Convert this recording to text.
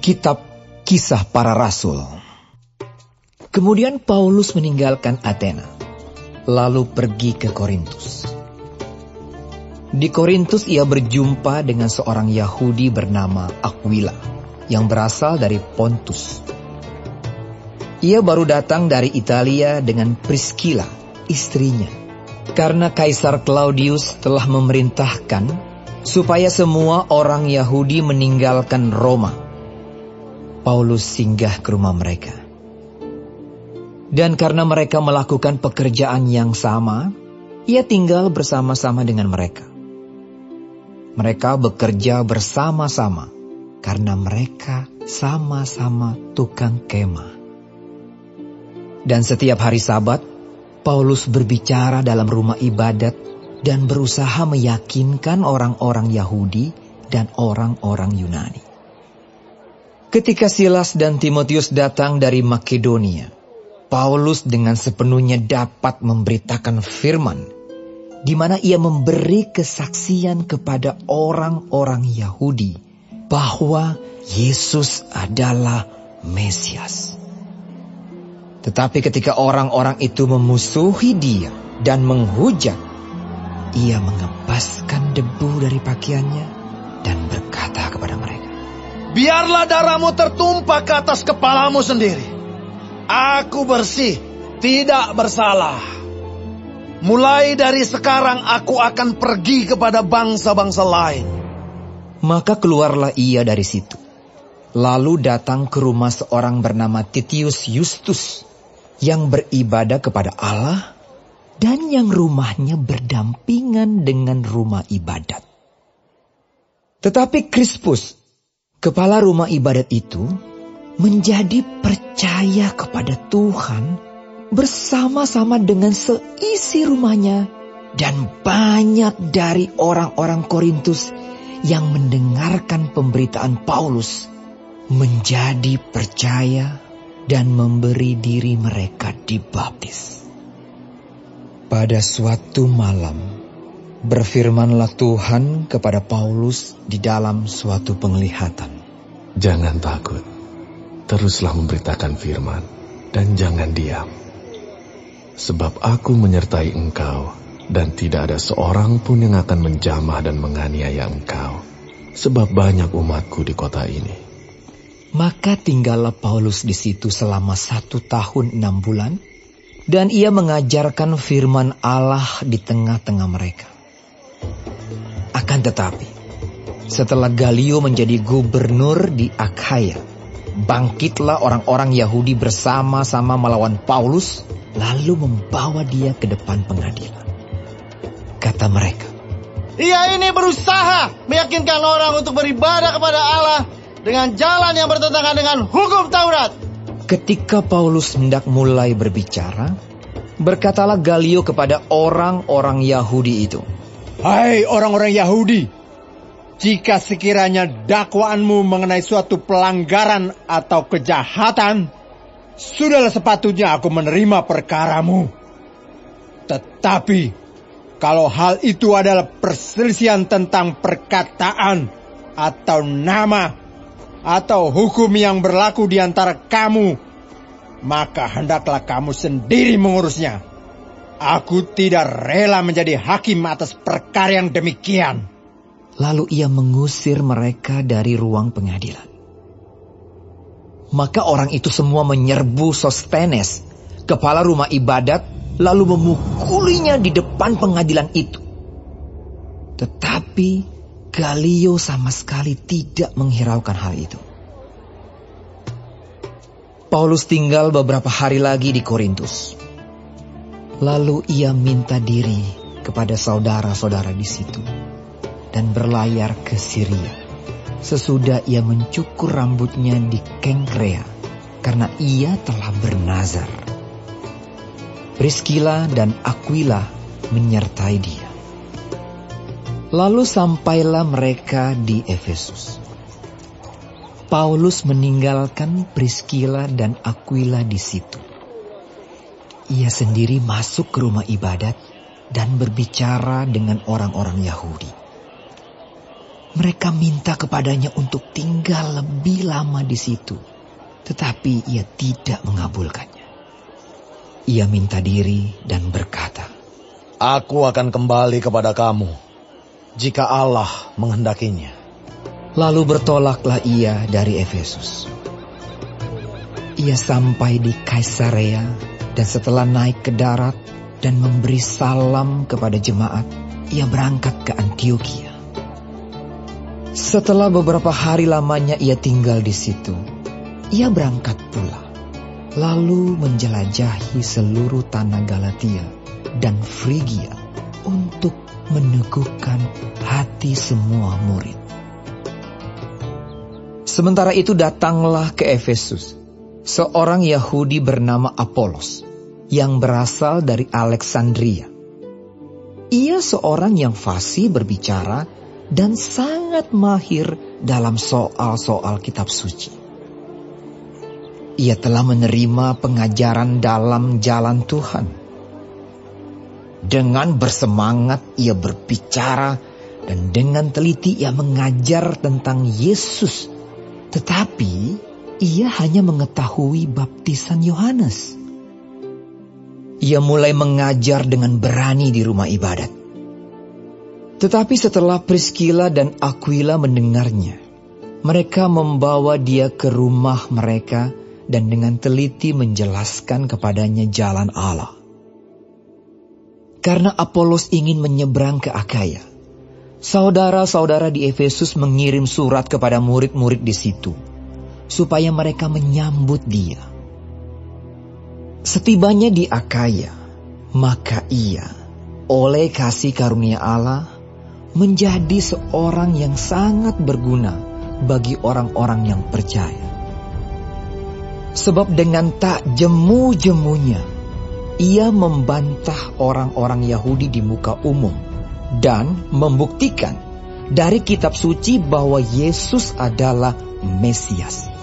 Kitab Kisah Para Rasul. Kemudian Paulus meninggalkan Athena, lalu pergi ke Korintus. Di Korintus ia berjumpa dengan seorang Yahudi bernama Aquila, yang berasal dari Pontus. Ia baru datang dari Italia dengan Priscilla, istrinya, karena Kaisar Claudius telah memerintahkan supaya semua orang Yahudi meninggalkan Roma. Paulus singgah ke rumah mereka. Dan karena mereka melakukan pekerjaan yang sama, ia tinggal bersama-sama dengan mereka. Mereka bekerja bersama-sama karena mereka sama-sama tukang kemah. Dan setiap hari Sabat, Paulus berbicara dalam rumah ibadat dan berusaha meyakinkan orang-orang Yahudi dan orang-orang Yunani. Ketika Silas dan Timotius datang dari Makedonia, Paulus dengan sepenuhnya dapat memberitakan firman, di mana ia memberi kesaksian kepada orang-orang Yahudi bahwa Yesus adalah Mesias. Tetapi ketika orang-orang itu memusuhi dia dan menghujat, ia mengepaskan debu dari pakaiannya dan berkata kepada mereka, "Biarlah darahmu tertumpah ke atas kepalamu sendiri. Aku bersih, tidak bersalah. Mulai dari sekarang aku akan pergi kepada bangsa-bangsa lain." Maka keluarlah ia dari situ, lalu datang ke rumah seorang bernama Titius Justus, yang beribadah kepada Allah dan yang rumahnya berdampingan dengan rumah ibadat. Tetapi Krispus, kepala rumah ibadat itu, menjadi percaya kepada Tuhan bersama-sama dengan seisi rumahnya, dan banyak dari orang-orang Korintus yang mendengarkan pemberitaan Paulus menjadi percaya dan memberi diri mereka dibaptis. Pada suatu malam, berfirmanlah Tuhan kepada Paulus di dalam suatu penglihatan. "Jangan takut, teruslah memberitakan firman, dan jangan diam. Sebab aku menyertai engkau, dan tidak ada seorang pun yang akan menjamah dan menganiaya engkau, sebab banyak umatku di kota ini." Maka tinggallah Paulus di situ selama 1 tahun 6 bulan, dan ia mengajarkan firman Allah di tengah-tengah mereka. Akan tetapi, setelah Galio menjadi gubernur di Akhaya, bangkitlah orang-orang Yahudi bersama-sama melawan Paulus, lalu membawa dia ke depan pengadilan. Kata mereka, "Ia ini berusaha meyakinkan orang untuk beribadah kepada Allah dengan jalan yang bertentangan dengan hukum Taurat." Ketika Paulus hendak mulai berbicara, berkatalah Galio kepada orang-orang Yahudi itu, "Hai orang-orang Yahudi, jika sekiranya dakwaanmu mengenai suatu pelanggaran atau kejahatan, sudahlah sepatutnya aku menerima perkaramu. Tetapi kalau hal itu adalah perselisihan tentang perkataan atau nama atau hukum yang berlaku di antara kamu, maka hendaklah kamu sendiri mengurusnya. Aku tidak rela menjadi hakim atas perkara yang demikian." Lalu ia mengusir mereka dari ruang pengadilan. Maka orang itu semua menyerbu Sostenes, kepala rumah ibadat, lalu memukulinya di depan pengadilan itu. Tetapi Galio sama sekali tidak menghiraukan hal itu. Paulus tinggal beberapa hari lagi di Korintus. Lalu ia minta diri kepada saudara-saudara di situ dan berlayar ke Syria. Sesudah ia mencukur rambutnya di Kengkrea karena ia telah bernazar. Priscilla dan Aquila menyertai dia. Lalu sampailah mereka di Efesus. Paulus meninggalkan Priscilla dan Aquila di situ. Ia sendiri masuk ke rumah ibadat dan berbicara dengan orang-orang Yahudi. Mereka minta kepadanya untuk tinggal lebih lama di situ, tetapi ia tidak mengabulkannya. Ia minta diri dan berkata, Aku akan kembali kepada kamu, jika Allah menghendakinya. Lalu bertolaklah ia dari Efesus. Ia sampai di Kaisarea, dan setelah naik ke darat dan memberi salam kepada jemaat, ia berangkat ke Antiokhia. Setelah beberapa hari lamanya ia tinggal di situ, ia berangkat pula, lalu menjelajahi seluruh tanah Galatia dan Frigia untuk meneguhkan hati semua murid. Sementara itu datanglah ke Efesus seorang Yahudi bernama Apolos yang berasal dari Alexandria. Ia seorang yang fasih berbicara dan sangat mahir dalam soal-soal kitab suci. Ia telah menerima pengajaran dalam jalan Tuhan. Dengan bersemangat ia berbicara dan dengan teliti ia mengajar tentang Yesus. Tetapi ia hanya mengetahui baptisan Yohanes. Ia mulai mengajar dengan berani di rumah ibadat. Tetapi setelah Priscilla dan Aquila mendengarnya, mereka membawa dia ke rumah mereka dan dengan teliti menjelaskan kepadanya jalan Allah. Karena Apolos ingin menyeberang ke Akaya, saudara-saudara di Efesus mengirim surat kepada murid-murid di situ, supaya mereka menyambut dia. Setibanya di Akaya, maka ia, oleh kasih karunia Allah, menjadi seorang yang sangat berguna bagi orang-orang yang percaya. Sebab dengan tak jemu-jemunya, ia membantah orang-orang Yahudi di muka umum dan membuktikan dari kitab suci bahwa Yesus adalah Mesias.